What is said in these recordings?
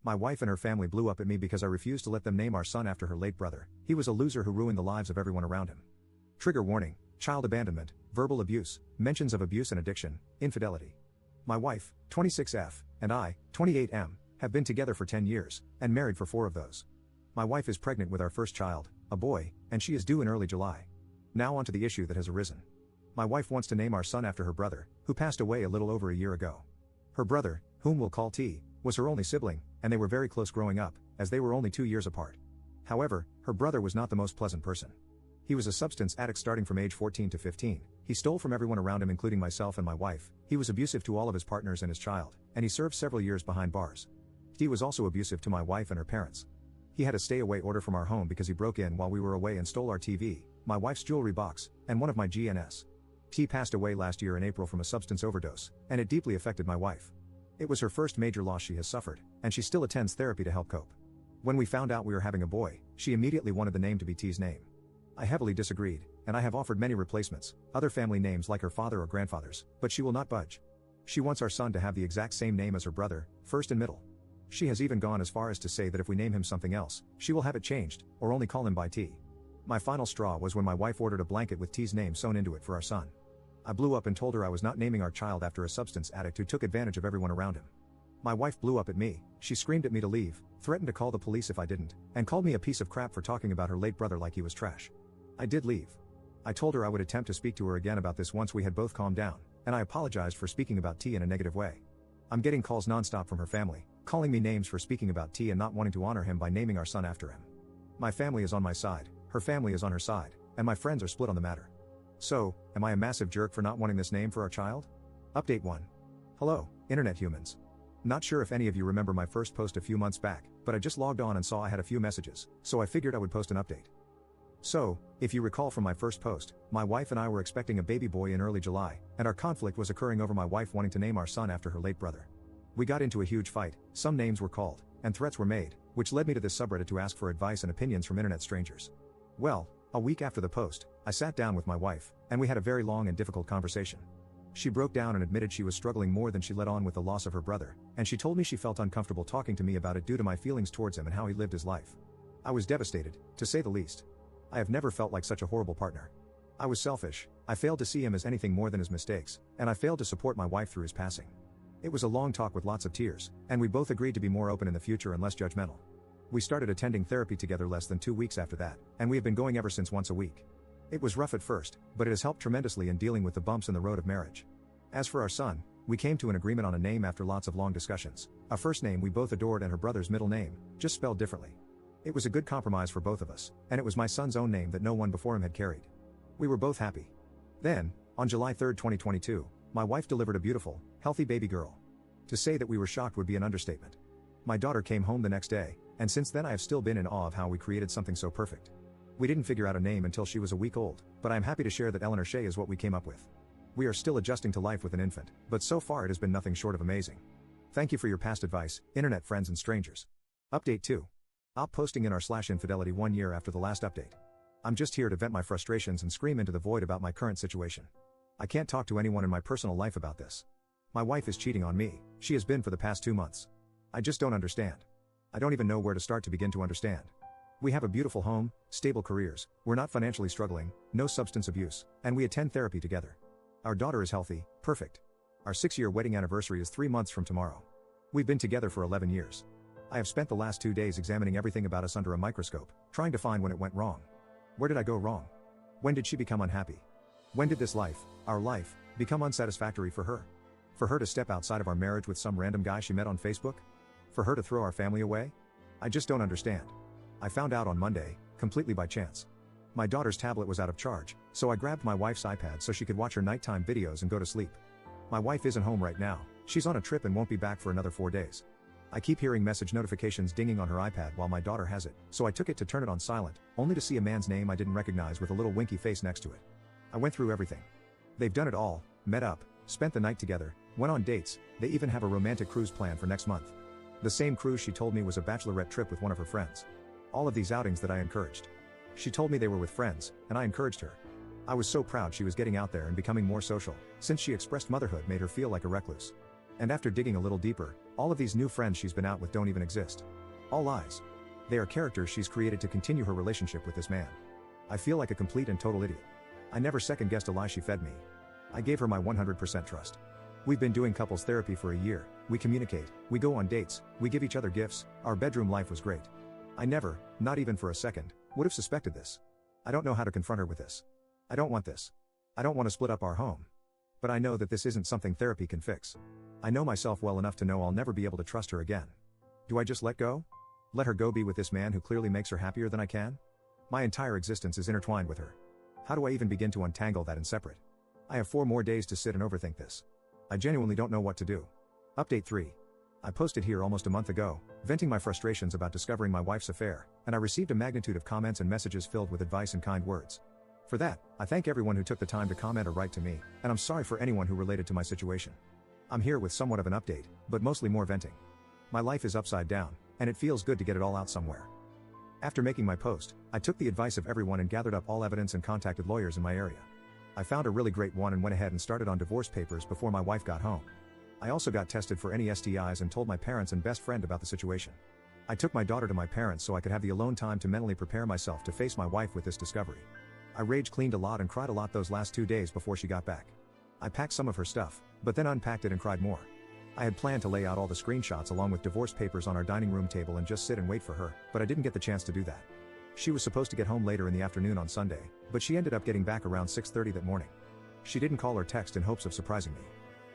My wife and her family blew up at me because I refused to let them name our son after her late brother. He was a loser who ruined the lives of everyone around him. Trigger warning: child abandonment, verbal abuse, mentions of abuse and addiction, infidelity. My wife, 26F, and I, 28M, have been together for 10 years, and married for 4 of those. My wife is pregnant with our first child, a boy, and she is due in early July. Now onto the issue that has arisen. My wife wants to name our son after her brother, who passed away a little over a year ago. Her brother, whom we'll call T, was her only sibling, and they were very close growing up, as they were only 2 years apart. However, her brother was not the most pleasant person. He was a substance addict starting from age 14 to 15, he stole from everyone around him including myself and my wife, he was abusive to all of his partners and his child, and he served several years behind bars. T was also abusive to my wife and her parents. He had a stay-away order from our home because he broke in while we were away and stole our TV, my wife's jewelry box, and one of my GNS. T passed away last year in April from a substance overdose, and it deeply affected my wife. It was her first major loss she has suffered, and she still attends therapy to help cope. When we found out we were having a boy, she immediately wanted the name to be T's name. I heavily disagreed, and I have offered many replacements, other family names like her father or grandfather's, but she will not budge. She wants our son to have the exact same name as her brother, first and middle. She has even gone as far as to say that if we name him something else, she will have it changed, or only call him by T. My final straw was when my wife ordered a blanket with T's name sewn into it for our son. I blew up and told her I was not naming our child after a substance addict who took advantage of everyone around him. My wife blew up at me, she screamed at me to leave, threatened to call the police if I didn't, and called me a piece of crap for talking about her late brother like he was trash. I did leave. I told her I would attempt to speak to her again about this once we had both calmed down, and I apologized for speaking about T in a negative way. I'm getting calls nonstop from her family, calling me names for speaking about T and not wanting to honor him by naming our son after him. My family is on my side, her family is on her side, and my friends are split on the matter. So, am I a massive jerk for not wanting this name for our child? Update 1. Hello, internet humans. Not sure if any of you remember my first post a few months back, but I just logged on and saw I had a few messages, so I figured I would post an update. So, if you recall from my first post, my wife and I were expecting a baby boy in early July, and our conflict was occurring over my wife wanting to name our son after her late brother. We got into a huge fight, some names were called, and threats were made, which led me to this subreddit to ask for advice and opinions from internet strangers. Well, a week after the post, I sat down with my wife, and we had a very long and difficult conversation. She broke down and admitted she was struggling more than she let on with the loss of her brother, and she told me she felt uncomfortable talking to me about it due to my feelings towards him and how he lived his life. I was devastated, to say the least. I have never felt like such a horrible partner. I was selfish, I failed to see him as anything more than his mistakes, and I failed to support my wife through his passing. It was a long talk with lots of tears, and we both agreed to be more open in the future and less judgmental. We started attending therapy together less than 2 weeks after that, and we have been going ever since once a week. It was rough at first, but it has helped tremendously in dealing with the bumps in the road of marriage. As for our son, we came to an agreement on a name after lots of long discussions, a first name we both adored and her brother's middle name, just spelled differently. It was a good compromise for both of us, and it was my son's own name that no one before him had carried. We were both happy. Then, on July 3, 2022, my wife delivered a beautiful, healthy baby girl. To say that we were shocked would be an understatement. My daughter came home the next day, and since then I have still been in awe of how we created something so perfect. We didn't figure out a name until she was a week old, but I am happy to share that Eleanor Shea is what we came up with. We are still adjusting to life with an infant, but so far it has been nothing short of amazing. Thank you for your past advice, internet friends and strangers. Update 2. Op posting in r/infidelity 1 year after the last update. I'm just here to vent my frustrations and scream into the void about my current situation. I can't talk to anyone in my personal life about this. My wife is cheating on me, she has been for the past 2 months. I just don't understand. I don't even know where to start to begin to understand. We have a beautiful home, stable careers, we're not financially struggling, no substance abuse, and we attend therapy together. Our daughter is healthy, perfect. Our 6-year wedding anniversary is 3 months from tomorrow. We've been together for 11 years. I have spent the last 2 days examining everything about us under a microscope, trying to find when it went wrong. Where did I go wrong? When did she become unhappy? When did this life, our life, become unsatisfactory for her? For her to step outside of our marriage with some random guy she met on Facebook? For her to throw our family away? I just don't understand. I found out on Monday, completely by chance. My daughter's tablet was out of charge, so I grabbed my wife's iPad so she could watch her nighttime videos and go to sleep. My wife isn't home right now, she's on a trip and won't be back for another 4 days. I keep hearing message notifications dinging on her iPad while my daughter has it, so I took it to turn it on silent, only to see a man's name I didn't recognize with a little winky face next to it. I went through everything. They've done it all, met up, spent the night together, went on dates, they even have a romantic cruise planned for next month. The same cruise she told me was a bachelorette trip with one of her friends. All of these outings that I encouraged. She told me they were with friends, and I encouraged her. I was so proud she was getting out there and becoming more social, since she expressed motherhood made her feel like a recluse. And after digging a little deeper, All of these new friends she's been out with don't even exist. All lies. They are characters she's created to continue her relationship with this man. I feel like a complete and total idiot. I never second-guessed a lie she fed me. I gave her my 100% trust. We've been doing couples therapy for a year, we communicate, we go on dates, we give each other gifts, our bedroom life was great. I never, not even for a second, would have suspected this. I don't know how to confront her with this. I don't want this. I don't want to split up our home. But I know that this isn't something therapy can fix. I know myself well enough to know I'll never be able to trust her again. Do I just let go? Let her go be with this man who clearly makes her happier than I can? My entire existence is intertwined with her. How do I even begin to untangle that and separate? I have 4 more days to sit and overthink this. I genuinely don't know what to do. Update 3. I posted here almost a month ago, venting my frustrations about discovering my wife's affair, and I received a magnitude of comments and messages filled with advice and kind words. For that, I thank everyone who took the time to comment or write to me, and I'm sorry for anyone who related to my situation. I'm here with somewhat of an update, but mostly more venting. My life is upside down, and it feels good to get it all out somewhere. After making my post, I took the advice of everyone and gathered up all evidence and contacted lawyers in my area. I found a really great one and went ahead and started on divorce papers before my wife got home. I also got tested for any STIs and told my parents and best friend about the situation. I took my daughter to my parents so I could have the alone time to mentally prepare myself to face my wife with this discovery. I rage cleaned a lot and cried a lot those last 2 days before she got back. I packed some of her stuff, but then unpacked it and cried more. I had planned to lay out all the screenshots along with divorce papers on our dining room table and just sit and wait for her, but I didn't get the chance to do that. She was supposed to get home later in the afternoon on Sunday, but she ended up getting back around 6:30 that morning. She didn't call or text in hopes of surprising me.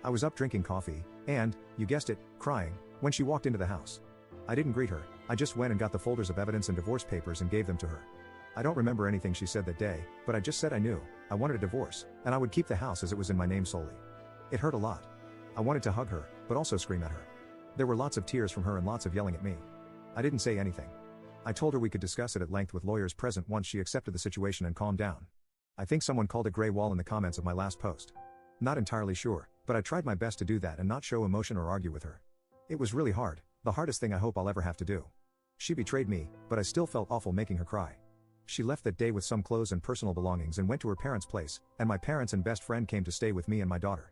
I was up drinking coffee, and, you guessed it, crying, when she walked into the house. I didn't greet her, I just went and got the folders of evidence and divorce papers and gave them to her. I don't remember anything she said that day, but I just said I knew, I wanted a divorce, and I would keep the house as it was in my name solely. It hurt a lot. I wanted to hug her, but also scream at her. There were lots of tears from her and lots of yelling at me. I didn't say anything. I told her we could discuss it at length with lawyers present once she accepted the situation and calmed down. I think someone called it gray wall in the comments of my last post. Not entirely sure, but I tried my best to do that and not show emotion or argue with her. It was really hard, the hardest thing I hope I'll ever have to do. She betrayed me, but I still felt awful making her cry. She left that day with some clothes and personal belongings and went to her parents' place, and my parents and best friend came to stay with me and my daughter.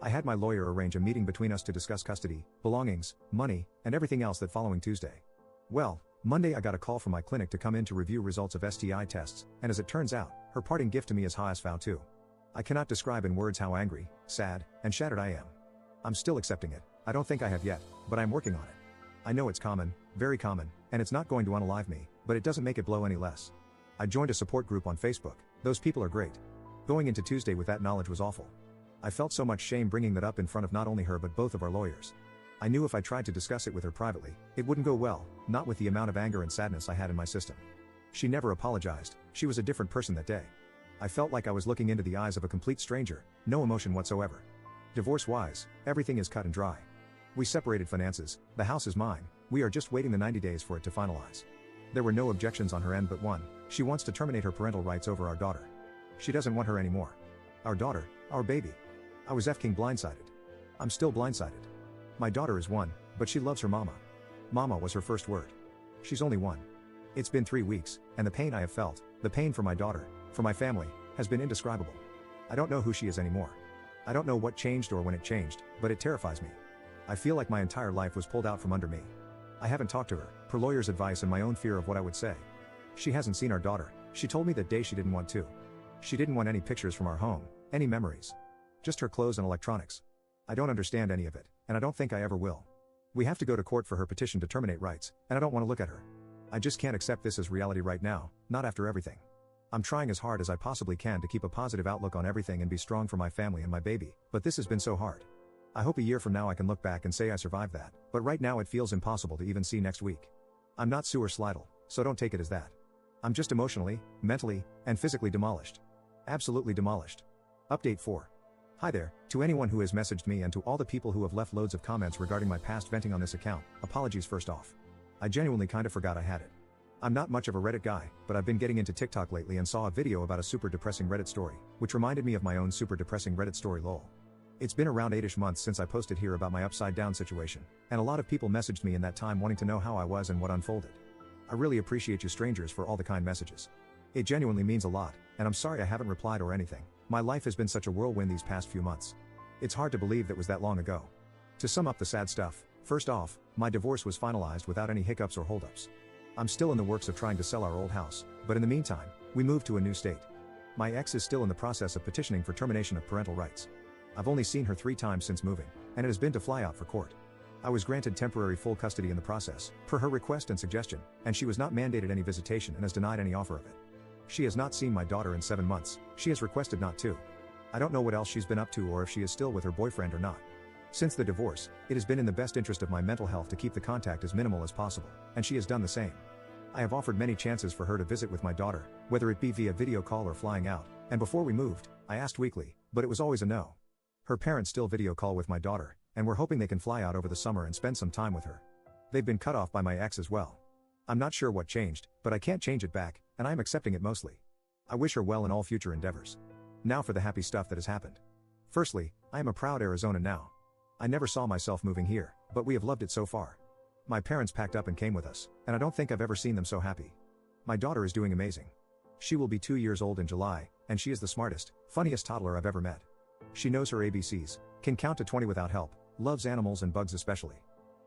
I had my lawyer arrange a meeting between us to discuss custody, belongings, money, and everything else that following Tuesday. Well, Monday I got a call from my clinic to come in to review results of STI tests, and as it turns out, her parting gift to me is HSV too. I cannot describe in words how angry, sad, and shattered I am. I'm still accepting it, I don't think I have yet, but I'm working on it. I know it's common, very common, and it's not going to unalive me, but it doesn't make it blow any less. I joined a support group on Facebook, those people are great. Going into Tuesday with that knowledge was awful. I felt so much shame bringing that up in front of not only her but both of our lawyers. I knew if I tried to discuss it with her privately, it wouldn't go well, not with the amount of anger and sadness I had in my system. She never apologized, she was a different person that day. I felt like I was looking into the eyes of a complete stranger, no emotion whatsoever. Divorce-wise, everything is cut and dry. We separated finances, the house is mine, we are just waiting the 90 days for it to finalize. There were no objections on her end but one, she wants to terminate her parental rights over our daughter. She doesn't want her anymore. Our daughter, our baby. I was f***ing blindsided. I'm still blindsided. My daughter is 1, but she loves her mama. Mama was her first word. She's only 1. It's been 3 weeks, and the pain I have felt, the pain for my daughter, for my family, has been indescribable. I don't know who she is anymore. I don't know what changed or when it changed, but it terrifies me. I feel like my entire life was pulled out from under me. I haven't talked to her, per lawyer's advice and my own fear of what I would say. She hasn't seen our daughter, she told me that day she didn't want to. She didn't want any pictures from our home, any memories. Just her clothes and electronics. I don't understand any of it, and I don't think I ever will. We have to go to court for her petition to terminate rights, and I don't want to look at her. I just can't accept this as reality right now, not after everything. I'm trying as hard as I possibly can to keep a positive outlook on everything and be strong for my family and my baby, but this has been so hard. I hope a year from now I can look back and say I survived that, but right now it feels impossible to even see next week. I'm not suicidal, so don't take it as that. I'm just emotionally, mentally, and physically demolished. Absolutely demolished. Update 4. Hi there, to anyone who has messaged me and to all the people who have left loads of comments regarding my past venting on this account, apologies first off. I genuinely kinda forgot I had it. I'm not much of a Reddit guy, but I've been getting into TikTok lately and saw a video about a super depressing Reddit story, which reminded me of my own super depressing Reddit story lol. It's been around 8ish months since I posted here about my upside down situation, and a lot of people messaged me in that time wanting to know how I was and what unfolded. I really appreciate you strangers for all the kind messages. It genuinely means a lot, and I'm sorry I haven't replied or anything. My life has been such a whirlwind these past few months. It's hard to believe that was that long ago. To sum up the sad stuff, First off, my divorce was finalized without any hiccups or holdups. I'm still in the works of trying to sell our old house, but in the meantime, we moved to a new state. My ex is still in the process of petitioning for termination of parental rights. I've only seen her 3 times since moving, and it has been to fly out for court. I was granted temporary full custody in the process, per her request and suggestion, and she was not mandated any visitation and has denied any offer of it. She has not seen my daughter in 7 months, she has requested not to. I don't know what else she's been up to or if she is still with her boyfriend or not. Since the divorce, it has been in the best interest of my mental health to keep the contact as minimal as possible, and she has done the same. I have offered many chances for her to visit with my daughter, whether it be via video call or flying out, and before we moved, I asked weekly, but it was always a no. Her parents still video call with my daughter, and we're hoping they can fly out over the summer and spend some time with her. They've been cut off by my ex as well. I'm not sure what changed, but I can't change it back, and I am accepting it mostly. I wish her well in all future endeavors. Now for the happy stuff that has happened. Firstly, I am a proud Arizonan now. I never saw myself moving here, but we have loved it so far. My parents packed up and came with us, and I don't think I've ever seen them so happy. My daughter is doing amazing. She will be 2 years old in July, and she is the smartest, funniest toddler I've ever met. She knows her ABCs, can count to 20 without help, loves animals and bugs especially.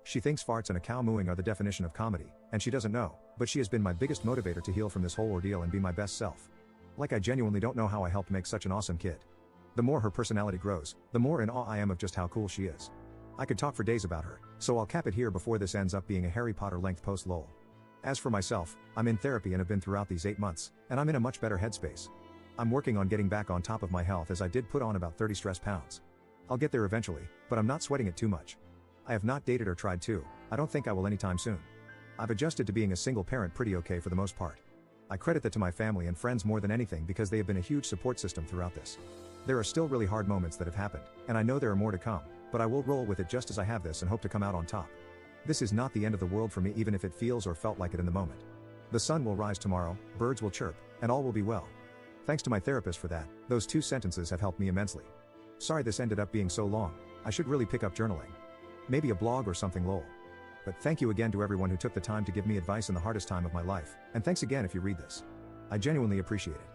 She thinks farts and a cow mooing are the definition of comedy, and she doesn't know, but she has been my biggest motivator to heal from this whole ordeal and be my best self. Like I genuinely don't know how I helped make such an awesome kid. The more her personality grows, the more in awe I am of just how cool she is. I could talk for days about her, so I'll cap it here before this ends up being a Harry Potter length post lol. As for myself, I'm in therapy and have been throughout these 8 months, and I'm in a much better headspace. I'm working on getting back on top of my health as I did put on about 30 stress pounds. I'll get there eventually, but I'm not sweating it too much. I have not dated or tried to, I don't think I will anytime soon. I've adjusted to being a single parent pretty okay for the most part. I credit that to my family and friends more than anything because they have been a huge support system throughout this. There are still really hard moments that have happened, and I know there are more to come, but I will roll with it just as I have this and hope to come out on top. This is not the end of the world for me even if it feels or felt like it in the moment. The sun will rise tomorrow, birds will chirp, and all will be well. Thanks to my therapist for that, those 2 sentences have helped me immensely. Sorry this ended up being so long, I should really pick up journaling. Maybe a blog or something lol. But thank you again to everyone who took the time to give me advice in the hardest time of my life, and thanks again if you read this. I genuinely appreciate it.